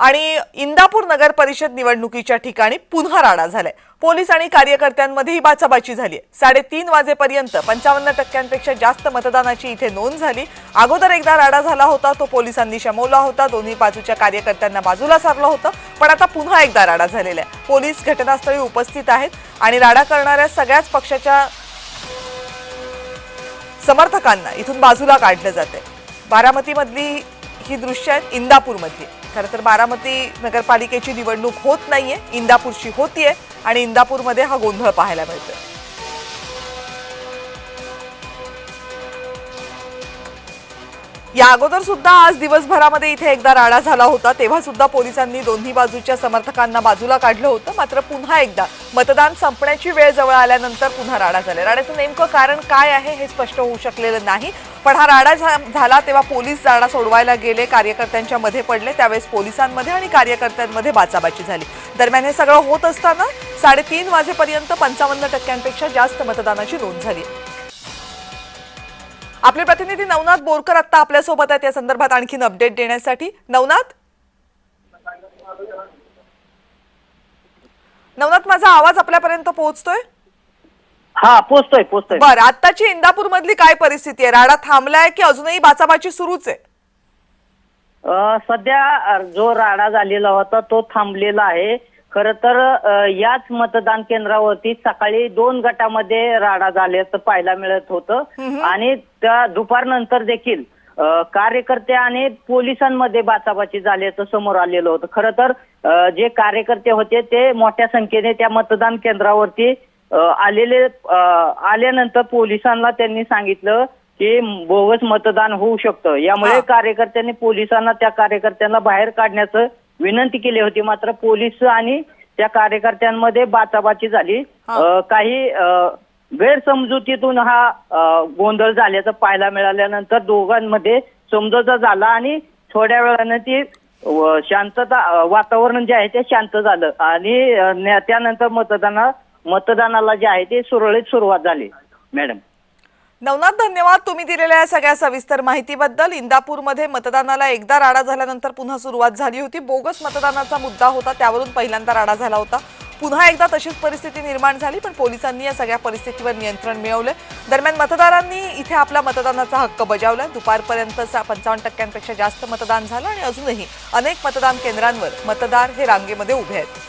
आणि इंदापूर नगर परिषद निवडणुकीच्या ठिकाणी पुन्हा राडा झालाय। पोलीस आणि कार्यकर्त्यांमध्ये बाचाबाची झाली। 3:30 वाजेपर्यंत 55% जास्त मतदानाची इथे नोंद झाली। अगोदर एकदा राडा झाला होता, तो पोलिसांनी शमवला होता। दोन्ही बाजूच्या कार्यकर्त्यांना बाजूला सारलं होतं, पण आता पुन्हा एकदा राडा झालेला आहे। पोलीस घटनास्थळी उपस्थित आहेत आणि राडा करणाऱ्या सगळ्याच पक्षाच्या समर्थकांना इथून बाजूला काढलं जाते। बारामतीमधली ही दृश्य आहेत इंदापूरमधली। खरं तर बारामती नगरपालिकेची निवडणूक होत नाहीये, इंदापूरची होतीये आणि इंदापूरमध्ये हा गोंधळ पाहायला मिळतोय। या अगोदर सुद्धा आज दिवसभरामध्ये इथे एकदा राडा झाला होता, तेव्हा सुद्धा पोलिसांनी दोन्ही बाजूच्या समर्थकांना बाजूला काढलं होतं। मात्र पुन्हा एकदा मतदान संपण्याची वेळ जवळ आल्यानंतर पुन्हा राडा झाला। राड्याचं नेमकं कारण काय आहे हे स्पष्ट होऊ शकलेलं नाही, पण हा राडा झाला तेव्हा पोलीस राडा सोडवायला गेले, कार्यकर्त्यांच्या मध्ये पडले। त्यावेळेस पोलिसांमध्ये आणि कार्यकर्त्यांमध्ये बाचाबाची झाली। दरम्यान हे सगळं होत असताना 3:30 वाजेपर्यंत 55% जास्त मतदानाची नोंद झाली। आपले प्रतिनिधी नवनाथ बोरकर आता आपल्या सोबत आहेत या संदर्भात आणखीन अपडेट देण्यासाठी। नवनाथ, माझा आवाज आपल्यापर्यंत पोहोचतोय? हा, पोहोचतोय। बरं, आताची इंदापूर मधली काय परिस्थिती आहे? राडा थांबलाय की अजूनही बाचाबाची सुरूच आहे? सध्या जो राडा झालेला होता तो थांबलेला आहे। खरं तर याच मतदान केंद्रावरती सकाळी 2 गटामध्ये राडा झाल्याचं पाहायला मिळत होतं आणि त्या दुपारनंतर देखील कार्यकर्ते आणि पोलिसांमध्ये बाचाबाची झाल्याचं समोर आलेलं होतं। खरं तर जे कार्यकर्ते होते ते मोठ्या संख्येने त्या मतदान केंद्रावरती आल्यानंतर पोलिसांना त्यांनी सांगितलं की बोगस मतदान होऊ शकतं। यामुळे कार्यकर्त्यांनी पोलिसांना त्या कार्यकर्त्यांना बाहेर काढण्याचं विनंती केली होती। मात्र पोलीस आणि त्या कार्यकर्त्यांमध्ये बाचाबाची झाली। काही गैरसमजुतीतून हा गोंधळ झाल्याचं पाहायला मिळाल्यानंतर दोघांमध्ये समझोता झाला आणि थोड्या वेळानं ती शांतता वातावरण जे आहे ते शांत झालं आणि त्यानंतर मतदानाला जे आहे ते सुरळीत सुरुवात झाली। मॅडम नवनाथ, धन्यवाद तुम्ही दिलेल्या सगळ्या सविस्तर माहितीबद्दल। इंदापूरमध्ये मतदानाला एकदा राडा झाल्यानंतर पुन्हा सुरुवात झाली होती। बोगस मतदानाचा मुद्दा होता, त्यावरून पहिल्यांदा राडा झाला होता। पुन्हा एकदा तशीच परिस्थिती निर्माण झाली, पण पोलिसांनी या सगळ्या परिस्थितीवर नियंत्रण मिळवले। दरम्यान मतदारांनी इथे आपला मतदानाचा हक्क बजावला। दुपारपर्यंत 55% जास्त मतदान झालं आणि अजूनही अनेक मतदान केंद्रांवर मतदार हे रांगेमध्ये उभे आहेत।